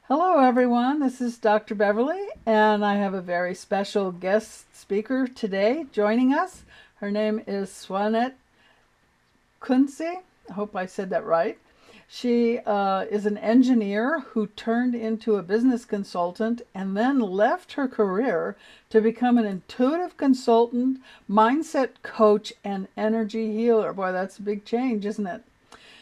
Hello, everyone. This is Dr. Beverly, and I have a very special guest speaker today joining us. Her name is Swanette Kuntze. I hope I said that right. She is an engineer who turned into a business consultant and then left her career to become an intuitive consultant, mindset coach, and energy healer. Boy, that's a big change, isn't it?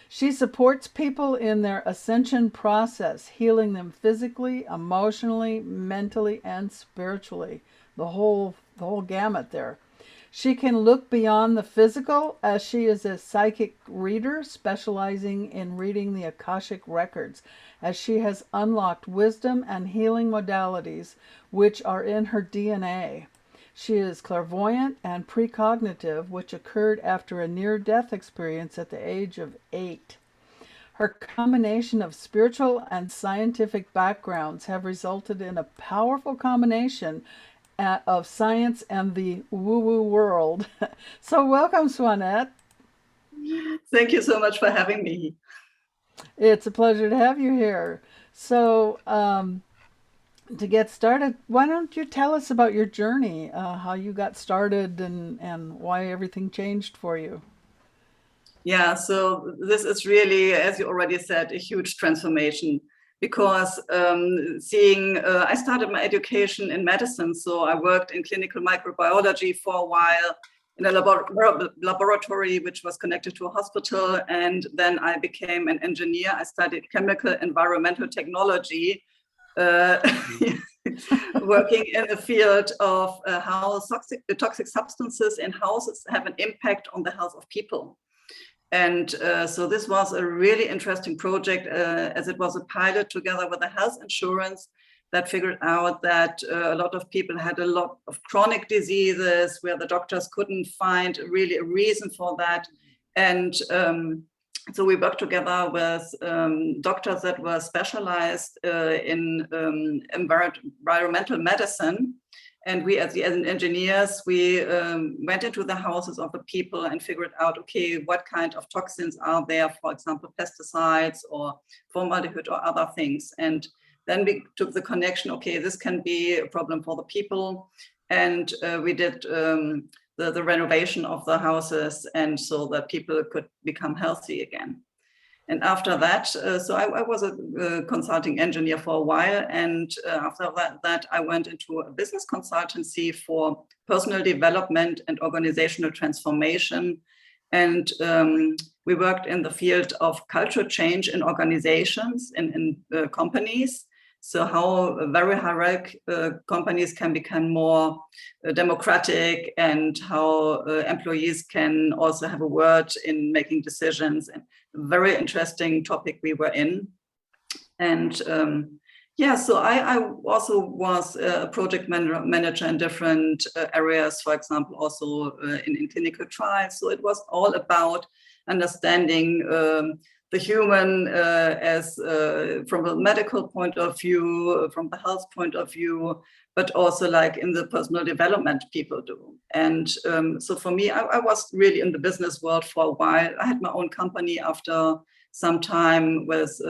She supports people in their ascension process, healing them physically, emotionally, mentally, and spiritually. The whole gamut there. She can look beyond the physical as she is a psychic reader specializing in reading the Akashic records, as she has unlocked wisdom and healing modalities which are in her DNA. She is clairvoyant and precognitive, which occurred after a near-death experience at the age of 8. Her combination of spiritual and scientific backgrounds have resulted in a powerful combination of science and the woo-woo world. So welcome, Swanette. Thank you so much for having me. It's a pleasure to have you here. So, to get started, why don't you tell us about your journey, how you got started and why everything changed for you? Yeah, so this is really, as you already said, a huge transformation because I started my education in medicine. So I worked in clinical microbiology for a while in a laboratory which was connected to a hospital. And then I became an engineer. I studied chemical environmental technology, uh, working in the field of how toxic substances in houses have an impact on the health of people. And so this was a really interesting project as it was a pilot together with the health insurance that figured out that a lot of people had a lot of chronic diseases where the doctors couldn't find really a reason for that. And so we worked together with doctors that were specialized in environmental medicine. And we, as engineers, we went into the houses of the people and figured out, okay, what kind of toxins are there, for example, pesticides or formaldehyde or other things. And then we took the connection, okay, this can be a problem for the people. And we did the renovation of the houses, and so that people could become healthy again. And after that, so I was a consulting engineer for a while. And after that, I went into a business consultancy for personal development and organizational transformation. And we worked in the field of cultural change in organizations, in companies. So how very hierarchical companies can become more democratic, and how employees can also have a word in making decisions. And very interesting topic we were in. And yeah, so I also was a project manager in different areas, for example, also in clinical trials. So it was all about understanding the human as from a medical point of view, from the health point of view, but also like in the personal development people do. And so for me, I was really in the business world for a while. I had my own company after some time with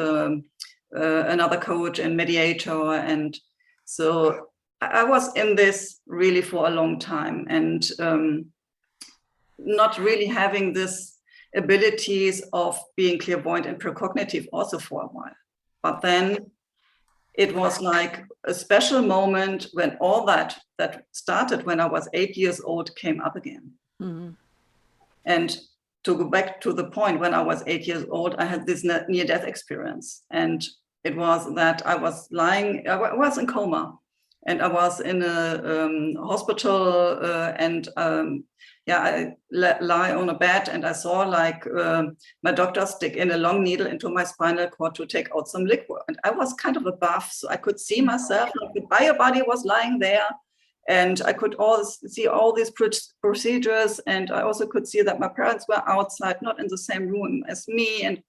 another coach and mediator. And so I was in this really for a long time, and not really having this abilities of being clairvoyant and precognitive also for a while. But then it was like a special moment when all that started when I was 8 years old came up again. Mm-hmm. And to go back to the point, when I was 8 years old, I had this near-death experience. And it was that I was in coma, and I was in a hospital, and I lie on a bed, and I saw like my doctor stick in a long needle into my spinal cord to take out some liquid. And I was kind of a buff, so I could see myself, like the bio-body was lying there, and I could see all these procedures. And I also could see that my parents were outside, not in the same room as me. And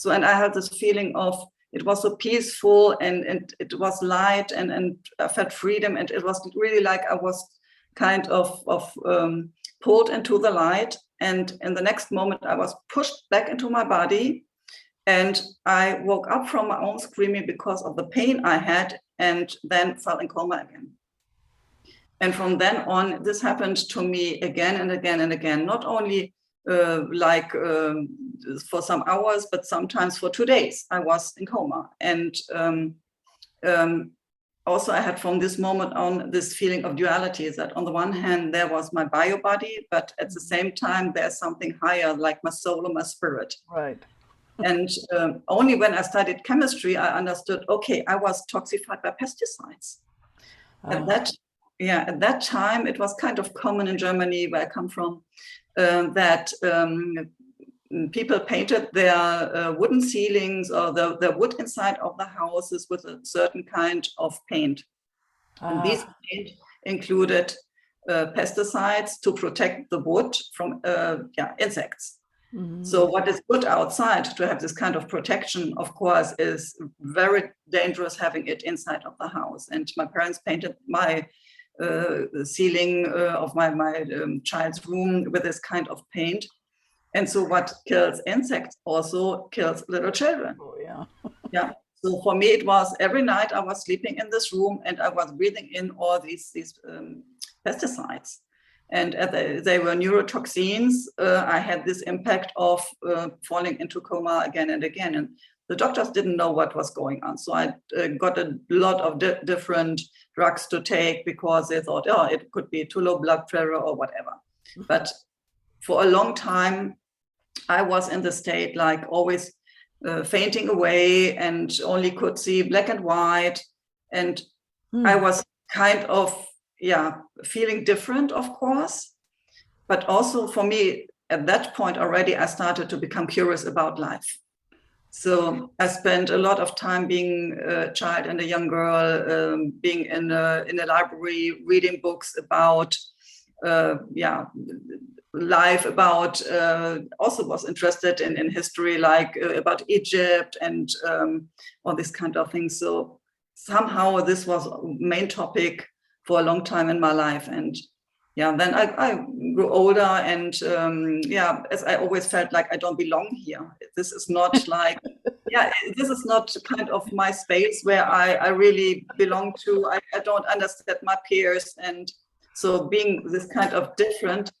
I had this feeling of, it was so peaceful, and it was light, and I felt freedom. And it was really like I was kind of pulled into the light. And in the next moment, I was pushed back into my body. And I woke up from my own screaming because of the pain I had, and then fell in coma again. And from then on, this happened to me again and again and again, not only for some hours, but sometimes for 2 days, I was in coma. And also I had from this moment on this feeling of duality, that on the one hand, there was my bio body, but at the same time, there's something higher, like my soul or my spirit. Right. And only when I studied chemistry, I understood, okay, I was toxified by pesticides. At that time, it was kind of common in Germany, where I come from, that people painted their wooden ceilings or the wood inside of the houses with a certain kind of paint. And these paint included pesticides to protect the wood from insects. Mm-hmm. So what is good outside to have this kind of protection, of course, is very dangerous having it inside of the house. And my parents painted my ceiling of my child's room with this kind of paint. And so what kills insects also kills little children. Oh, yeah. Yeah. So for me, it was every night I was sleeping in this room and I was breathing in all these pesticides. And they were neurotoxins. I had this impact of falling into coma again and again. And the doctors didn't know what was going on. So I got a lot of different drugs to take because they thought, oh, it could be too low blood pressure or whatever. But for a long time, I was in the state like always fainting away and only could see black and white. And I was kind of, feeling different, of course. But also for me, at that point already, I started to become curious about life. So I spent a lot of time being a child and a young girl, being in a library, reading books about, life, about, also was interested in history, like about Egypt and all these kind of things. So somehow this was a main topic for a long time in my life. And then I grew older and as I always felt like I don't belong here. This is not like, this is not kind of my space where I really belong to. I don't understand my peers. And so being this kind of different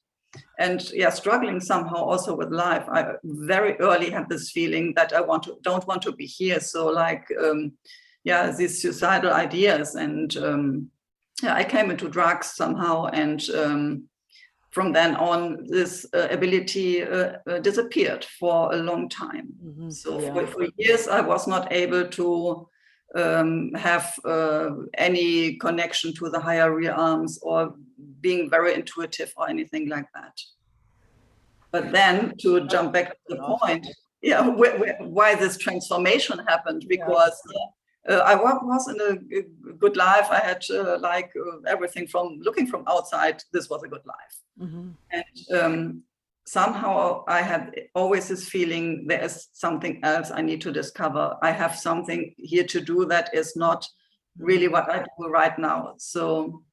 and struggling somehow also with life, I very early had this feeling that I don't want to be here. So like, these suicidal ideas and I came into drugs somehow, and from then on, this ability disappeared for a long time. Mm-hmm. So for years, I was not able to have any connection to the higher realms or being very intuitive or anything like that. But then to jump back to the point, why this transformation happened, because I was in a good life. I had everything from looking from outside. This was a good life. Mm-hmm. And somehow I had always this feeling there is something else I need to discover. I have something here to do that is not really what I do right now. So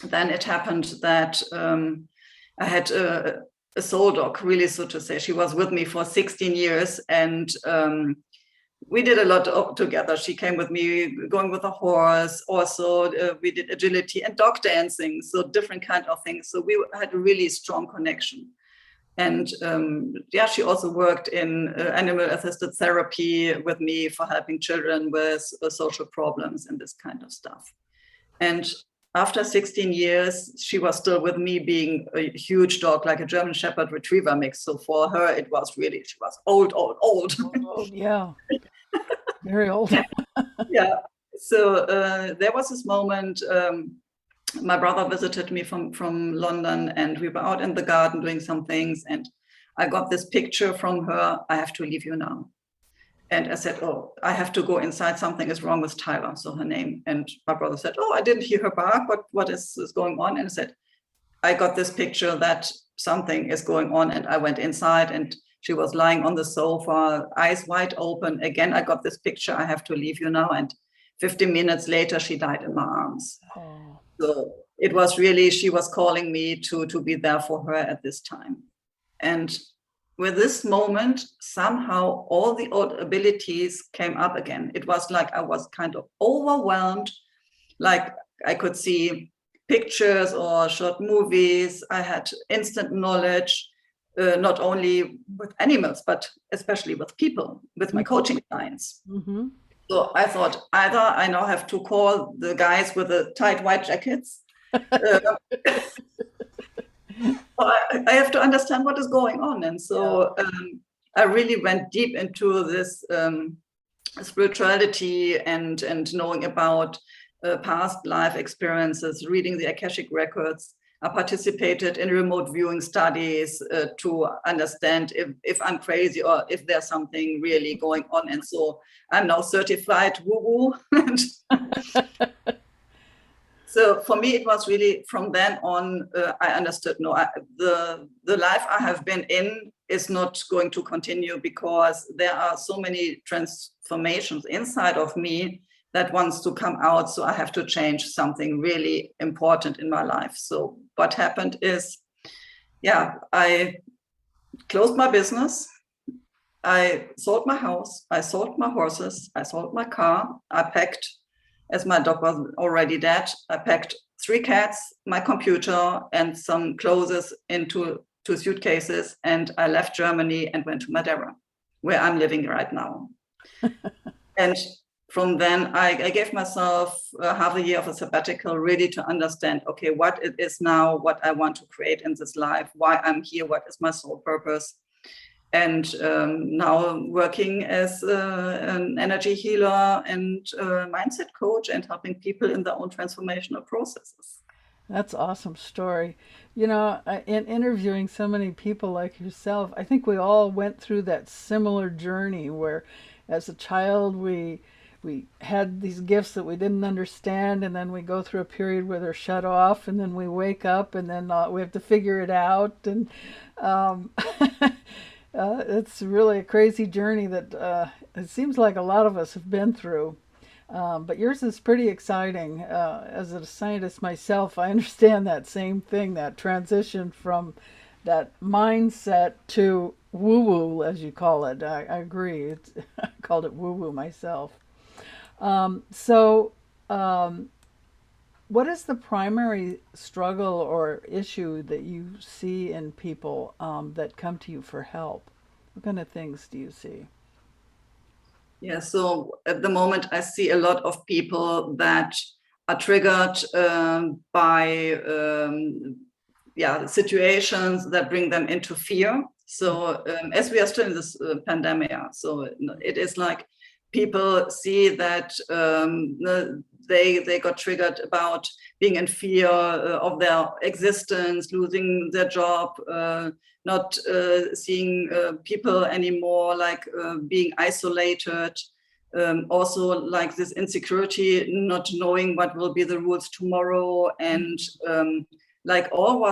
then it happened that I had a soul dog, really, so to say. She was with me for 16 years and we did a lot together. She came with me going with a horse. Also, we did agility and dog dancing. So different kind of things. So we had a really strong connection. And she also worked in animal-assisted therapy with me for helping children with social problems and this kind of stuff. And after 16 years, she was still with me, being a huge dog, like a German Shepherd Retriever mix. So for her, it was really, she was old. Old, yeah. Very old. So there was this moment, my brother visited me from London and we were out in the garden doing some things. And I got this picture from her, I have to leave you now. And I said, oh, I have to go inside. Something is wrong with Tyler, so her name. And my brother said, oh, I didn't hear her bark. What is going on? And I said, I got this picture that something is going on. And I went inside and she was lying on the sofa, eyes wide open. Again, I got this picture, I have to leave you now. And 15 minutes later, she died in my arms. Oh. So it was really, she was calling me to be there for her at this time. And with this moment, somehow all the old abilities came up again. It was like I was kind of overwhelmed, like I could see pictures or short movies. I had instant knowledge, not only with animals, but especially with people, with my coaching clients. Mm-hmm. So I thought either I now have to call the guys with the tight white jackets, I have to understand what is going on. And so I really went deep into this spirituality and knowing about past life experiences, reading the Akashic records. I participated in remote viewing studies to understand if I'm crazy or if there's something really going on. And so I'm now certified woo-woo. So for me, it was really from then on, I understood, no, the life I have been in is not going to continue, because there are so many transformations inside of me that wants to come out. So I have to change something really important in my life. So what happened is, I closed my business. I sold my house. I sold my horses. I sold my car. I packed, as my dog was already dead, I packed 3 cats, my computer, and some clothes into 2 suitcases. And I left Germany and went to Madeira, where I'm living right now. And from then, I gave myself half a year of a sabbatical, really to understand, okay, what it is now, what I want to create in this life, why I'm here, what is my sole purpose. And now working as an energy healer and mindset coach, and helping people in their own transformational processes. That's an awesome story. You know, in interviewing so many people like yourself, I think we all went through that similar journey where as a child we had these gifts that we didn't understand, and then we go through a period where they're shut off, and then we wake up, and then we have to figure it out. And it's really a crazy journey that it seems like a lot of us have been through. But yours is pretty exciting. As a scientist myself, I understand that same thing, that transition from that mindset to woo-woo, as you call it. I agree. I called it woo-woo myself. What is the primary struggle or issue that you see in people that come to you for help? What kind of things do you see? Yeah, so at the moment, I see a lot of people that are triggered by situations that bring them into fear. So as we are still in this pandemic, so it is like people see that they got triggered about being in fear of their existence, losing their job, not seeing people anymore, like being isolated. Also like this insecurity, not knowing what will be the rules tomorrow, and like all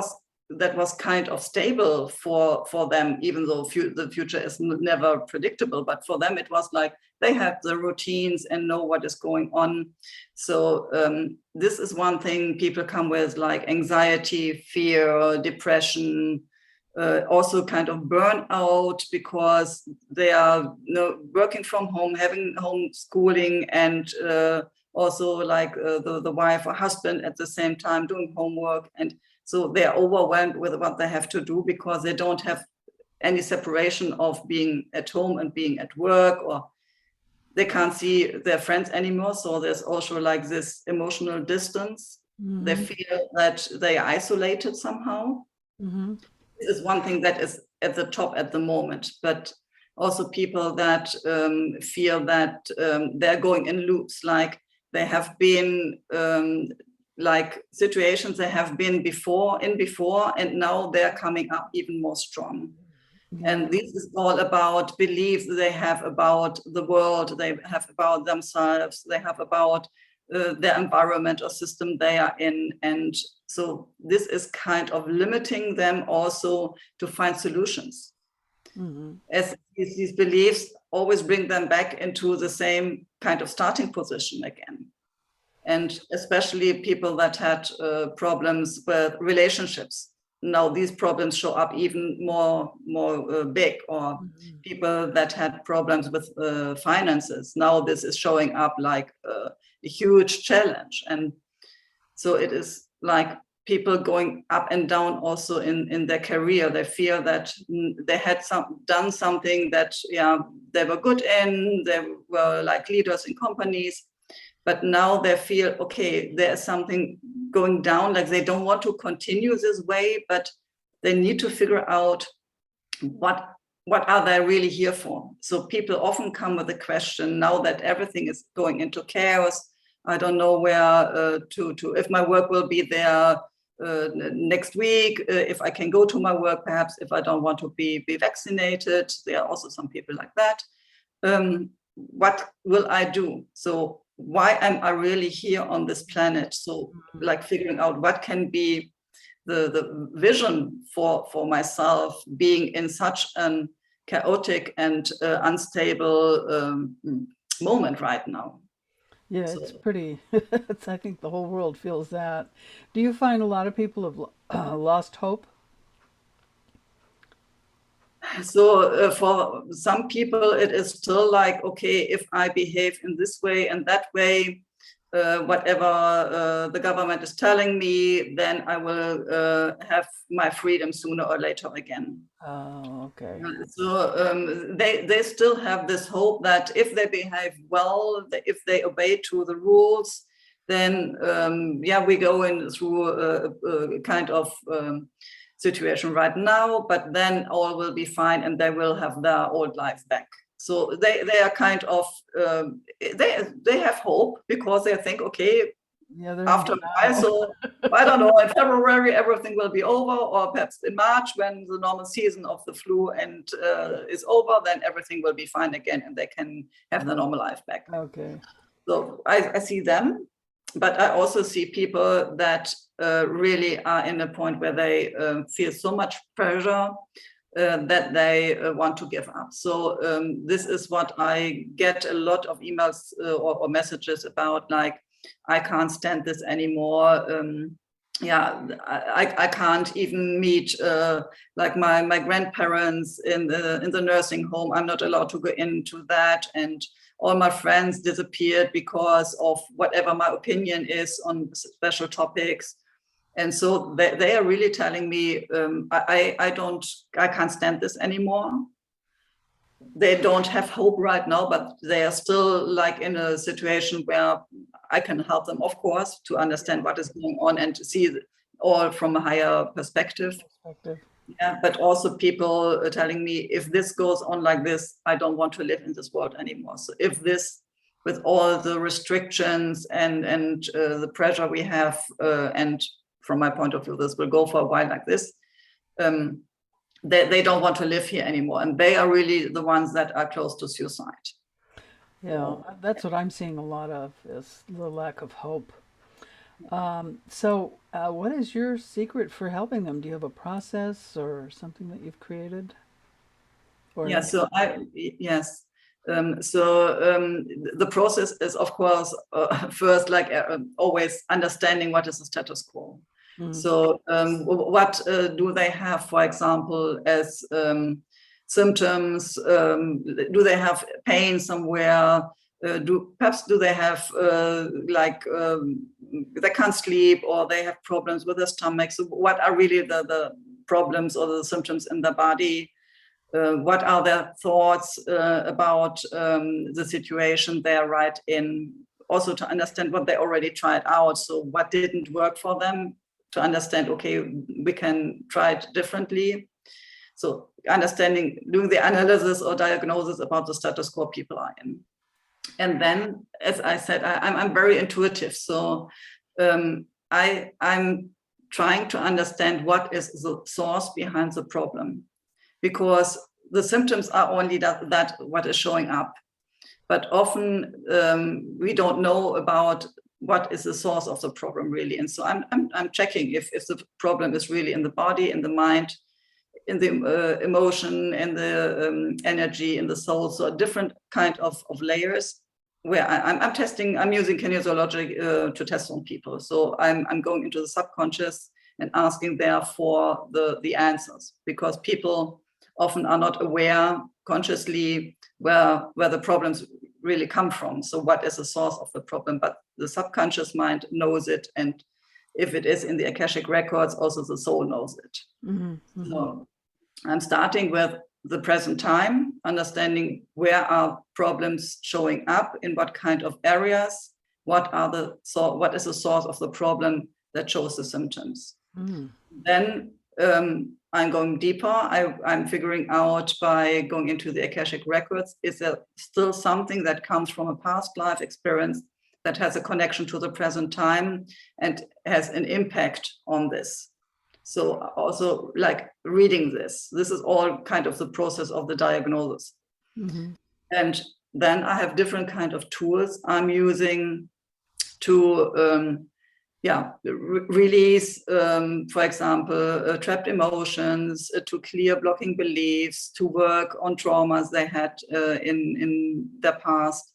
that was kind of stable for them, even though the future is never predictable. But for them, it was like they have the routines and know what is going on. So this is one thing people come with, like anxiety, fear, depression, also kind of burnout, because they are working from home, having homeschooling, and also like the wife or husband at the same time doing homework. And so they're overwhelmed with what they have to do, because they don't have any separation of being at home and being at work, or they can't see their friends anymore. So there's also like this emotional distance. Mm-hmm. They feel that they are isolated somehow. Mm-hmm. This is one thing that is at the top at the moment, but also people that feel that they're going in loops, like they have been like situations they have been before, and now they're coming up even more strong. Yeah. And this is all about beliefs they have about the world, they have about themselves, they have about their environment or system they are in. And so this is kind of limiting them also to find solutions. Mm-hmm. As these beliefs always bring them back into the same kind of starting position again. And especially people that had problems with relationships. now these problems show up even more big, or people that had problems with finances. Now this is showing up like a huge challenge. And so it is like people going up and down also in their career. They feel that they had done something that, yeah, they were good in, they were like leaders in companies, but now they feel, okay, there's something going down, like they don't want to continue this way, but they need to figure out what are they really here for. So people often come with the question, now that everything is going into chaos, I don't know where if my work will be there next week, if I can go to my work, perhaps if I don't want to be vaccinated. There are also some people like that. What will I do? So why am I really here on this planet? So like figuring out what can be the vision for myself being in such an chaotic and unstable moment right now. Yeah, it's pretty, I think the whole world feels that. Do you find a lot of people have lost hope? So for some people, it is still like, okay, if I behave in this way and that way, whatever the government is telling me, then I will have my freedom sooner or later again. Oh, okay. So they still have this hope that if they behave well, if they obey to the rules, then yeah, we go in through a kind of situation right now, but then all will be fine and they will have their old life back. So they are kind of they have hope because they think, okay, Yeah, after a while, so I don't know, in February everything will be over, or perhaps in March when the normal season of the flu and is over, then everything will be fine again and they can have their normal life back. Okay. So I see them, but I also see people that really are in a point where they feel so much pressure that they want to give up. So this is what I get a lot of emails or messages about, like, I can't stand this anymore. Yeah, I can't even meet like my grandparents in the nursing home. I'm not allowed to go into that, and all my friends disappeared because of whatever my opinion is on special topics. And so they are really telling me, I can't stand this anymore. They don't have hope right now, but they are still like in a situation where I can help them, of course, to understand what is going on and to see it all from a higher perspective. Yeah, but also people are telling me, if this goes on like this, I don't want to live in this world anymore. So if this, with all the restrictions and the pressure we have, and from my point of view, this will go for a while like this, they don't want to live here anymore. And they are really the ones that are close to suicide. Yeah, that's what I'm seeing a lot of, is the lack of hope. So what is your secret for helping them? Do you have a process or something that you've created? Or yeah, so yes. The process is, of course, first, like always, understanding what is the status quo. So what do they have, for example, as symptoms? Do they have pain somewhere? Perhaps do they have they can't sleep, or they have problems with their stomach? So what are really the problems or the symptoms in the body? What are their thoughts about the situation they are right in? Also to understand what they already tried out. So what didn't work for them, to understand, okay, we can try it differently. So doing the analysis or diagnosis about the status quo people are in. And then, as I said, I'm very intuitive. So I'm trying to understand what is the source behind the problem, because the symptoms are only that what is showing up. But often we don't know about what is the source of the problem really. And so I'm checking if the problem is really in the body, in the mind, in the emotion, in the energy, in the soul. So a different kind of layers where I'm using kinesiology to test on people. So I'm going into the subconscious and asking there for the answers, because people often are not aware consciously where the problems really come from. So what is the source of the problem? But the subconscious mind knows it, and if it is in the Akashic records, also the soul knows it. So I'm starting with the present time, understanding where are problems showing up, in what kind of areas, what is the source of the problem that shows the symptoms. Then I'm going deeper. I'm figuring out by going into the Akashic records, is there still something that comes from a past life experience that has a connection to the present time and has an impact on this. So also like reading this is all kind of the process of the diagnosis. And then I have different kind of tools I'm using to release, for example, trapped emotions, to clear blocking beliefs, to work on traumas they had in their past.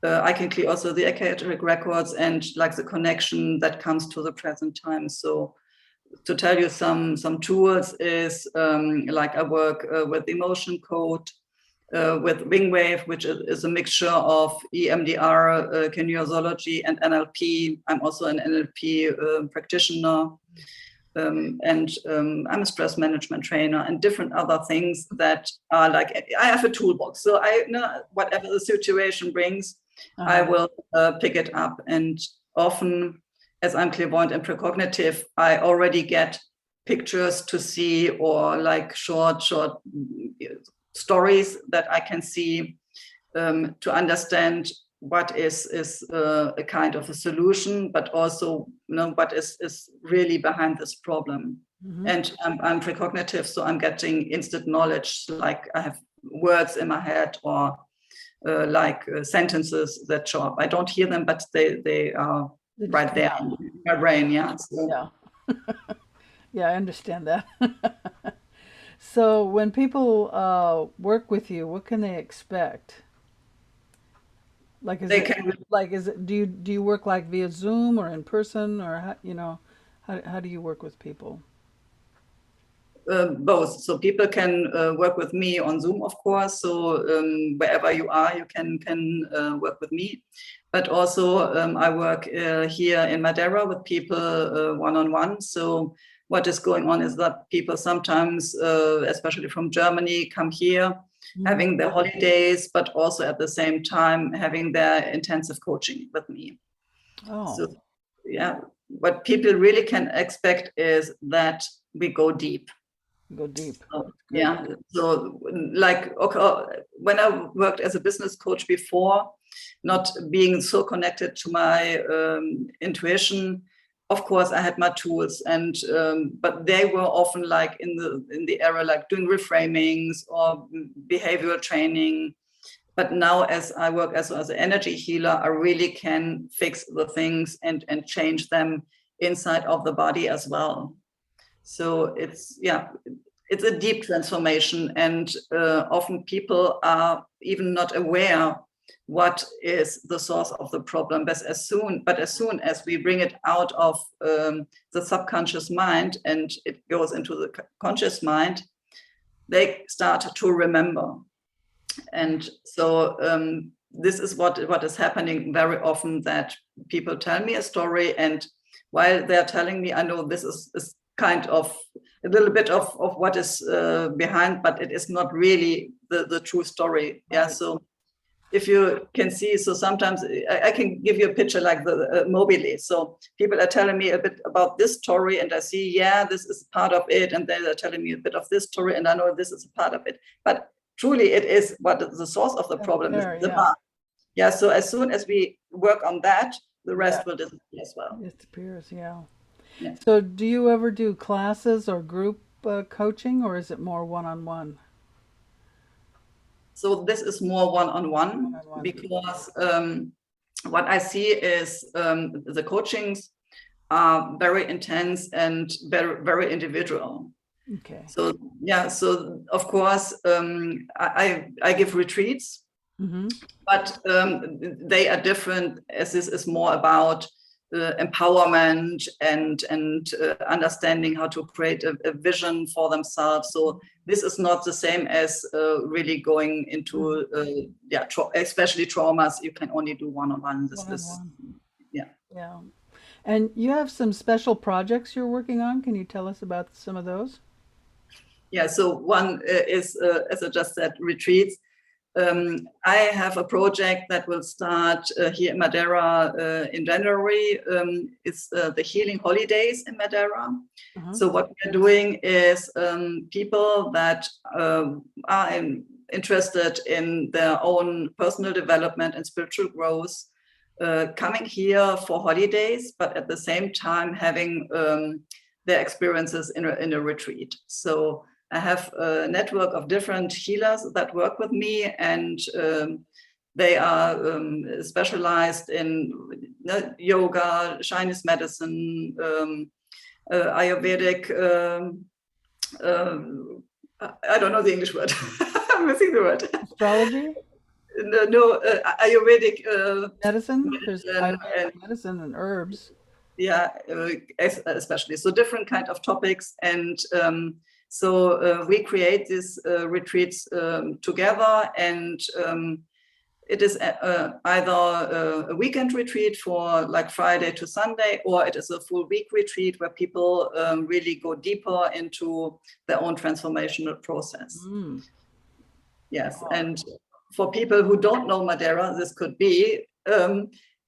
I can clear also the Akashic records and like the connection that comes to the present time. So to tell you some tools is like I work with emotion code, with Wingwave, which is a mixture of EMDR, kinesiology, and NLP. I'm also an NLP practitioner, and I'm a stress management trainer, and different other things that are like, I have a toolbox. So I know whatever the situation brings, I will pick it up. And often, as I'm clairvoyant and precognitive, I already get pictures to see, or like short stories that I can see to understand what is a kind of a solution, but also what is really behind this problem. And I'm precognitive, so I'm getting instant knowledge, like I have words in my head, or like sentences that show up. I don't hear them, but they are right there in my brain. Yeah. So. Yeah. Yeah, I understand that. So when people work with you, what can they expect? Like, do you work like via Zoom or in person, or how do you work with people? Both. So people can work with me on Zoom, of course. So wherever you are, you can work with me. But also I work here in Madeira with people one-on-one. So what is going on is that people sometimes, especially from Germany, come here having their holidays, but also at the same time having their intensive coaching with me. So yeah, what people really can expect is that we go deep. Go deep. Yeah. So like, okay, when I worked as a business coach before, not being so connected to my intuition, of course I had my tools, and but they were often like in the area like doing reframings or behavioral training. But now, as I work as an energy healer, I really can fix the things and change them inside of the body as well. So it's a deep transformation, and often people are even not aware what is the source of the problem. But as soon as we bring it out of the subconscious mind and it goes into the conscious mind, they start to remember. And so this is what is happening very often, that people tell me a story, and while they're telling me, I know this is kind of a little bit of what is behind, but it is not really the true story. Yeah. So if you can see, so sometimes I can give you a picture like the mobile. So people are telling me a bit about this story, and I see, yeah, this is part of it. And then they're telling me a bit of this story, and I know this is a part of it. But truly, it is what the source of the problem is. The mind. Yeah. So as soon as we work on that, the rest will disappear as well. It disappears. Yeah. So do you ever do classes or group coaching, or is it more one-on-one? So this is more one-on-one, because what I see is the coachings are very intense and very, very individual. Okay. So yeah, so of course I give retreats, but they are different, as this is more about empowerment and understanding how to create a vision for themselves. So this is not the same as really going into especially traumas. You can only do one-on-one. This is yeah. Yeah. And you have some special projects you're working on. Can you tell us about some of those? Yeah, so one is, as I just said, retreats. I have a project that will start here in Madeira in January. It's the Healing Holidays in Madeira. So what we're doing is people that are interested in their own personal development and spiritual growth coming here for holidays, but at the same time having their experiences in a retreat. So I have a network of different healers that work with me, and they are specialized in yoga, Chinese medicine, Ayurvedic, I don't know the English word. I'm missing the word. Astrology? No, Ayurvedic medicine? There's Ayurvedic medicine and herbs. Yeah, especially. So different kind of topics. And so we create these retreats together, and it is either a weekend retreat for like Friday to Sunday, or it is a full week retreat where people really go deeper into their own transformational process. Yes, wow. And for people who don't know Madeira, this could be,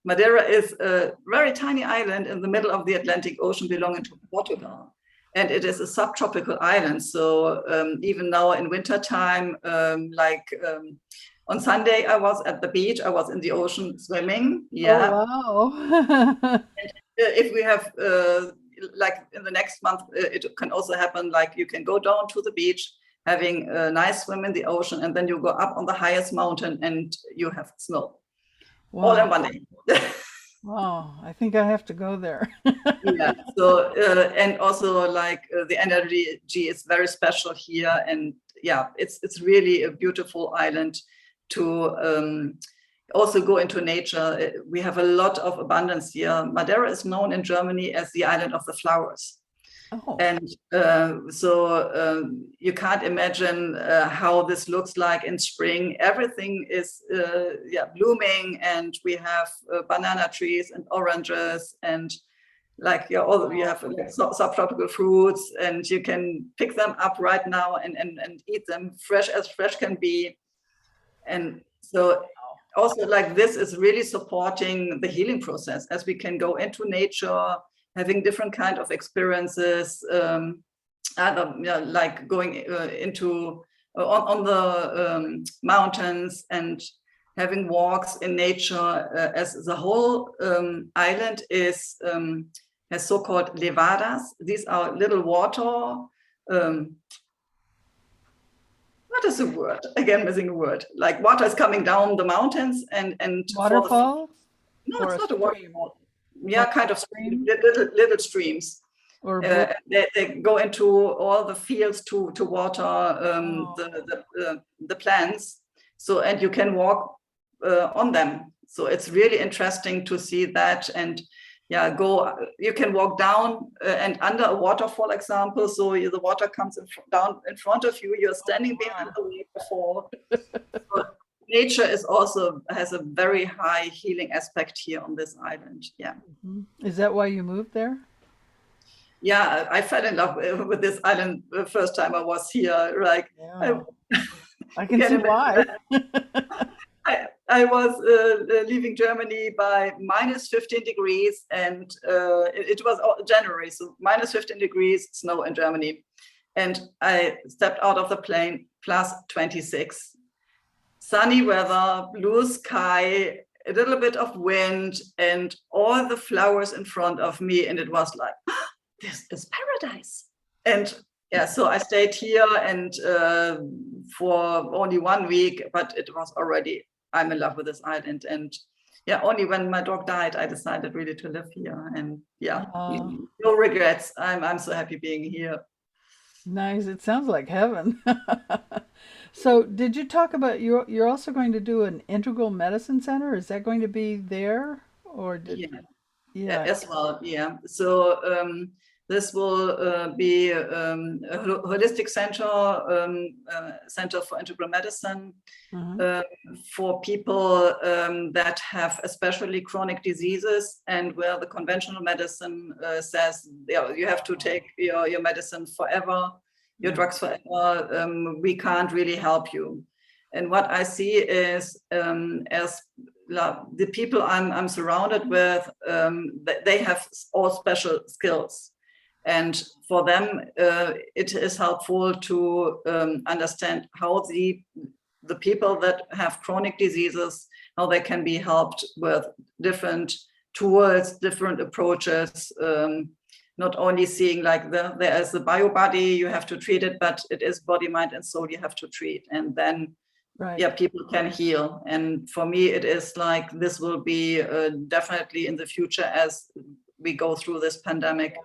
Madeira is a very tiny island in the middle of the Atlantic Ocean belonging to Portugal. And it is a subtropical island. So even now in wintertime, on Sunday, I was at the beach. I was in the ocean swimming. Yeah. Oh, wow. And if we have, like in the next month, it can also happen, like you can go down to the beach, having a nice swim in the ocean, and then you go up on the highest mountain and you have snow. Wow. All in one day. Wow, I think I have to go there. Yeah. So and also like the energy is very special here, and yeah, it's really a beautiful island to also go into nature. We have a lot of abundance here. Madeira is known in Germany as the island of the flowers. Oh. And so you can't imagine how this looks like in spring. Everything is blooming, and we have banana trees and oranges, and like you have subtropical fruits, and you can pick them up right now and eat them fresh as fresh can be. And so also like this is really supporting the healing process, as we can go into nature, having different kind of experiences, like going into on the mountains and having walks in nature, as the whole island is has so-called levadas. These are little water. What is the word? Again, missing a word. Like water is coming down the mountains and waterfall. No, it's not a waterfall. Yeah, kind of stream, little streams. Or they go into all the fields to water the plants. So, and you can walk on them. So it's really interesting to see that. And yeah, you can walk down and under a waterfall, example. So the water comes down in front of you. You're standing behind the waterfall. So nature is also has a very high healing aspect here on this island. Yeah. Mm-hmm. Is that why you moved there? Yeah, I fell in love with this island the first time I was here. Like, yeah. I can see why. I was leaving Germany by minus 15 degrees, and it was January, so minus 15 degrees, snow in Germany. And I stepped out of the plane, plus 26. Sunny weather, blue sky, a little bit of wind, and all the flowers in front of me. And it was like, oh, this is paradise. And yeah, so I stayed here and for only 1 week, but it was already, I'm in love with this island. And yeah, only when my dog died, I decided really to live here. And yeah, no regrets. I'm so happy being here. Nice. It sounds like heaven. So did you talk about, you're also going to do an integral medicine center? Is that going to be there? Or yeah. Yeah. as well. Yeah. So this will be a holistic center, center for integral medicine. For people that have especially chronic diseases, and where the conventional medicine says, you have to take your medicine forever, your drugs forever, we can't really help you. And what I see is, as the people I'm surrounded with, they have all special skills. And for them, it is helpful to understand how the people that have chronic diseases, how they can be helped with different tools, different approaches, not only seeing like there is the bio body, you have to treat it, but it is body, mind, and soul you have to treat. And then, people can heal. And for me, it is like, this will be definitely in the future as we go through this pandemic.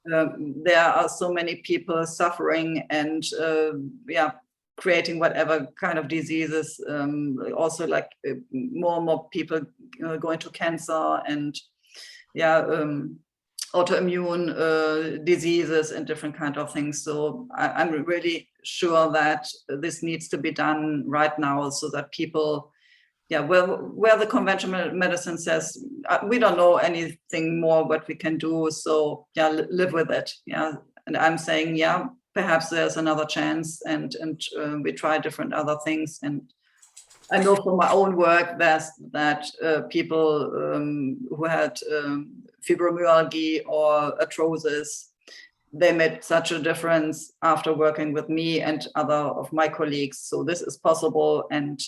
There are so many people suffering and creating whatever kind of diseases, also like more and more people going to cancer and autoimmune diseases and different kind of things. So I'm really sure that this needs to be done right now, so that people, where the conventional medicine says, we don't know anything more what we can do, so live with it. And I'm saying, perhaps there's another chance, and we try different other things. And I know from my own work that people who had fibromyalgia or arthrosis, they made such a difference after working with me and other of my colleagues. So this is possible, and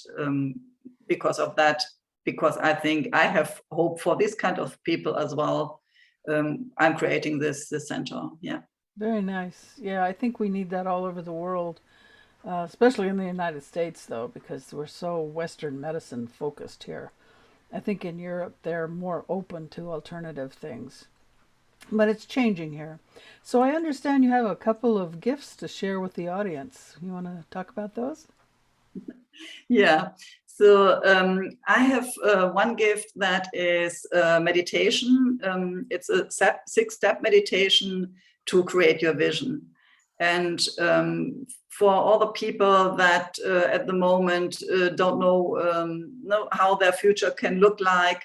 because of that, because I think I have hope for this kind of people as well, I'm creating this center. Yeah. Very nice. Yeah, I think we need that all over the world, especially in the United States, though, because we're so Western medicine focused here. I think in Europe they're more open to alternative things. But it's changing here. So I understand you have a couple of gifts to share with the audience. You want to talk about those? Yeah. So I have one gift that is meditation. It's a 6-step meditation to create your vision. And for all the people that at the moment don't know how their future can look like,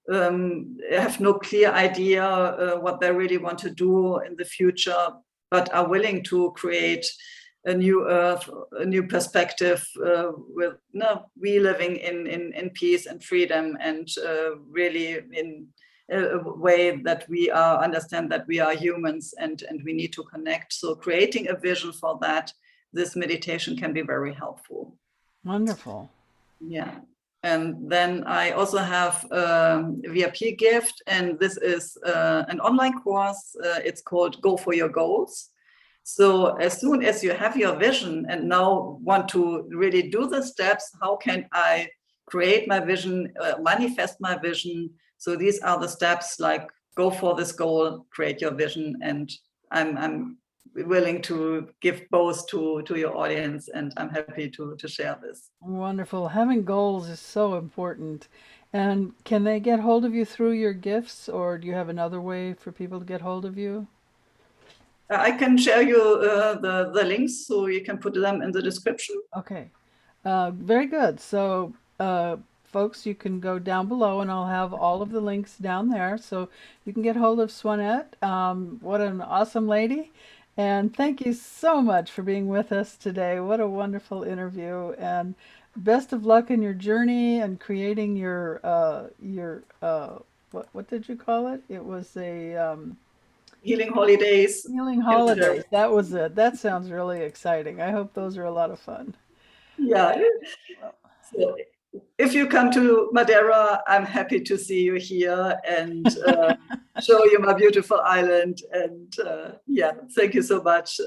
have no clear idea what they really want to do in the future, but are willing to create a new earth, a new perspective, with we living in peace and freedom, and really in a way that we understand that we are humans, and we need to connect. So creating a vision for that, this meditation can be very helpful. Wonderful. Yeah. And then I also have a VIP gift, and this is an online course. It's called Go for Your Goals. So as soon as you have your vision and now want to really do the steps, how can I create my vision, manifest my vision? So these are the steps, like go for this goal, create your vision. And I'm willing to give both to your audience, and I'm happy to share this. Wonderful. Having goals is so important. And can they get hold of you through your gifts, or do you have another way for people to get hold of you? I can share you the links, so you can put them in the description. Okay. Very good. So, folks, you can go down below, and I'll have all of the links down there, so you can get hold of Swanette. What an awesome lady. And thank you so much for being with us today. What a wonderful interview. And best of luck in your journey and creating your what did you call it? It was a Healing Holidays. Healing Holidays. That was it. That sounds really exciting. I hope those are a lot of fun. Yeah. So if you come to Madeira, I'm happy to see you here and show you my beautiful island. And thank you so much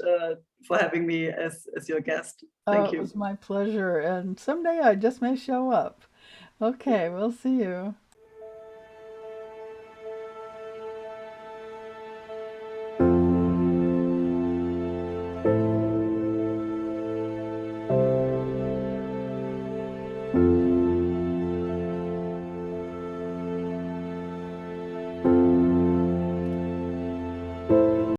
for having me as your guest. Thank you. It was my pleasure. And someday I just may show up. Okay, we'll see you.